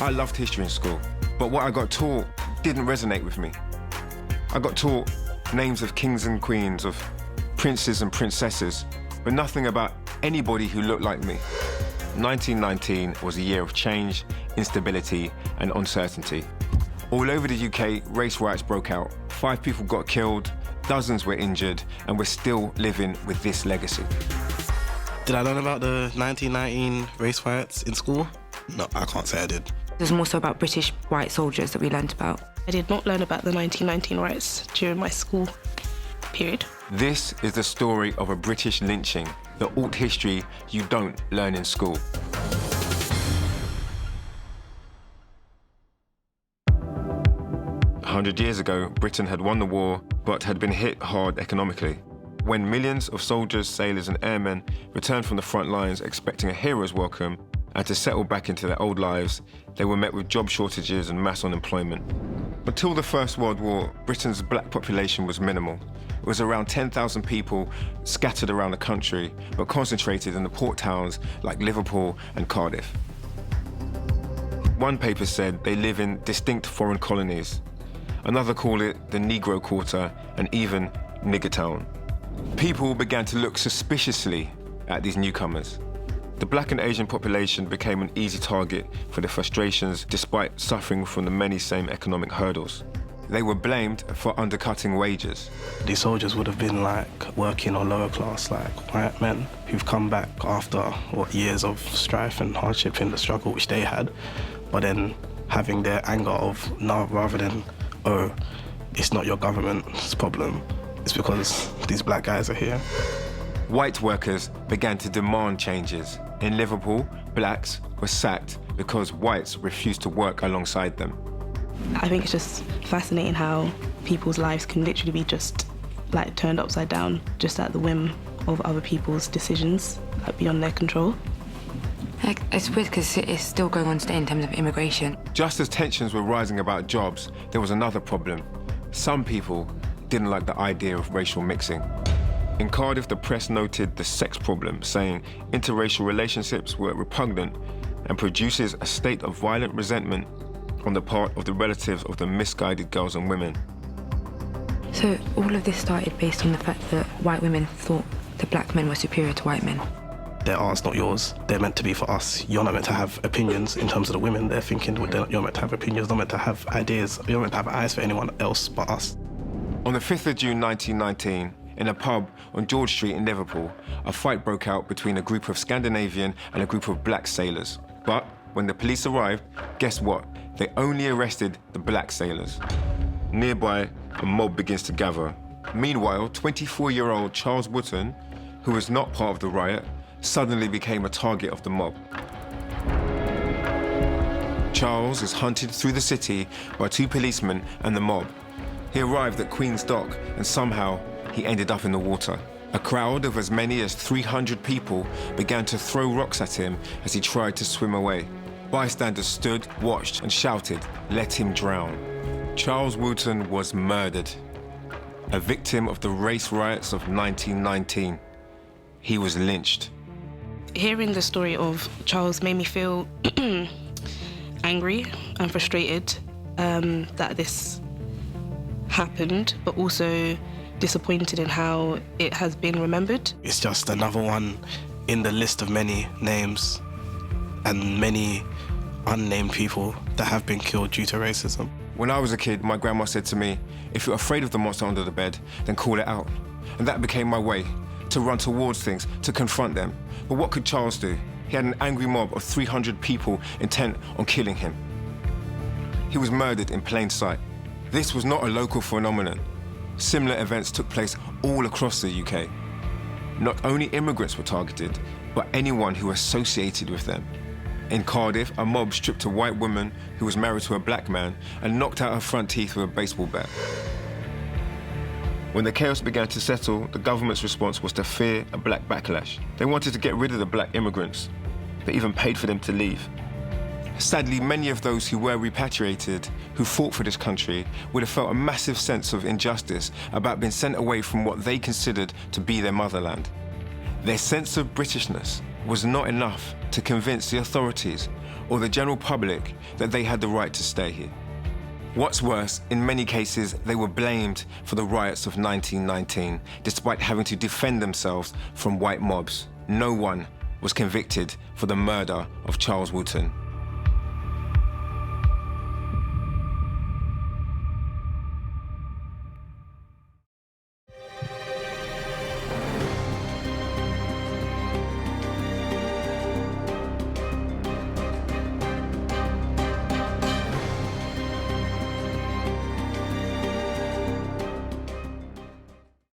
I loved history in school, but what I got taught didn't resonate with me. I got taught names of kings and queens, of princes and princesses, but nothing about anybody who looked like me. 1919 was a year of change, instability, and uncertainty. All over the UK, race riots broke out. 5 people got killed, dozens were injured, and we're still living with this legacy. Did I learn about the 1919 race riots in school? No, I can't say I did. It was more so about British white soldiers that we learned about. I did not learn about the 1919 riots during my school period. This is the story of a British lynching, the alt history you don't learn in school. 100 years ago, Britain had won the war, but had been hit hard economically. When millions of soldiers, sailors and airmen returned from the front lines expecting a hero's welcome and to settle back into their old lives, they were met with job shortages and mass unemployment. Until the First World War, Britain's black population was minimal. It was around 10,000 people scattered around the country, but concentrated in the port towns like Liverpool and Cardiff. One paper said they live in distinct foreign colonies. Another called it the Negro Quarter and even Nigger Town. People began to look suspiciously at these newcomers. The black and Asian population became an easy target for the frustrations despite suffering from the many same economic hurdles. They were blamed for undercutting wages. These soldiers would have been like working or lower class, like white men who've come back after years of strife and hardship in the struggle which they had, but then having their anger of no, rather than, oh, it's not your government's problem, it's because these black guys are here. White workers began to demand changes. In Liverpool, blacks were sacked because whites refused to work alongside them. I think it's just fascinating how people's lives can literally be just like turned upside down just at the whim of other people's decisions, like beyond their control. It's weird because it's still going on today in terms of immigration. Just as tensions were rising about jobs, there was another problem. Some people didn't like the idea of racial mixing. In Cardiff, the press noted the sex problem, saying interracial relationships were repugnant and produces a state of violent resentment on the part of the relatives of the misguided girls and women. So all of this started based on the fact that white women thought the black men were superior to white men. They're ours, not yours. They're meant to be for us. You're not meant to have opinions in terms of the women. They're thinking you're meant to have opinions, not meant to have ideas. You're meant to have eyes for anyone else but us. On the 5th of June 1919, in a pub on George Street in Liverpool, a fight broke out between a group of Scandinavian and a group of black sailors. But when the police arrived, guess what? They only arrested the black sailors. Nearby, a mob begins to gather. Meanwhile, 24-year-old Charles Woodson, who was not part of the riot, suddenly became a target of the mob. Charles is hunted through the city by 2 policemen and the mob. He arrived at Queen's Dock and somehow he ended up in the water. A crowd of as many as 300 people began to throw rocks at him as he tried to swim away. Bystanders stood, watched and shouted, "Let him drown." Charles Woodson was murdered, a victim of the race riots of 1919. He was lynched. Hearing the story of Charles made me feel angry and frustrated that this happened, but also disappointed in how it has been remembered. It's just another one in the list of many names and many unnamed people that have been killed due to racism. When I was a kid, my grandma said to me, if you're afraid of the monster under the bed, then call it out. And that became my way, to run towards things, to confront them. But what could Charles do? He had an angry mob of 300 people intent on killing him. He was murdered in plain sight. This was not a local phenomenon. Similar events took place all across the UK. Not only immigrants were targeted, but anyone who associated with them. In Cardiff, a mob stripped a white woman who was married to a black man and knocked out her front teeth with a baseball bat. When the chaos began to settle, the government's response was to fear a black backlash. They wanted to get rid of the black immigrants. They even paid for them to leave. Sadly, many of those who were repatriated, who fought for this country, would have felt a massive sense of injustice about being sent away from what they considered to be their motherland. Their sense of Britishness was not enough to convince the authorities or the general public that they had the right to stay here. What's worse, in many cases, they were blamed for the riots of 1919, despite having to defend themselves from white mobs. No one was convicted for the murder of Charles Woodson.